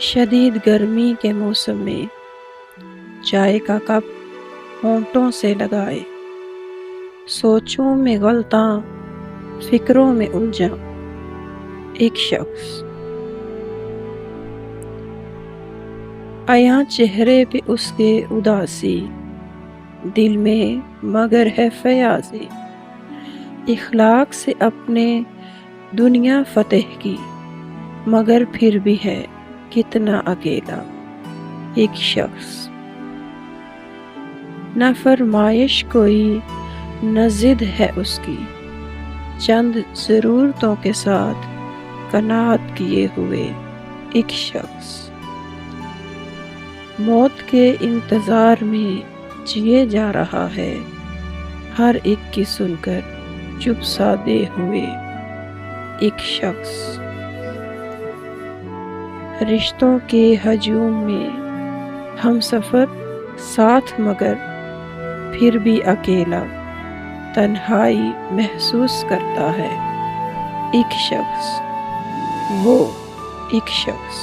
شدید گرمی کے موسم میں چائے کا کپ ہونٹوں سے لگائے، سوچوں میں غلطاں، فکروں میں الجھا ایک شخص، عیاں چہرے پہ اس کے اداسی، دل میں مگر ہے فیاضی، اخلاق سے اپنے دنیا فتح کی، مگر پھر بھی ہے کتنا اکیلا ایک شخص، نہ فرمائش کوئی نہ ضد ہے اس کی، چند ضرورتوں کے ساتھ قناعت کیے ہوئے ایک شخص، موت کے انتظار میں جیے جا رہا ہے، ہر ایک کی سن کر چپ سادے ہوئے ایک شخص، رشتوں کے ہجوم میں ہم سفر ساتھ مگر پھر بھی اکیلا تنہائی محسوس کرتا ہے ایک شخص، وہ ایک شخص۔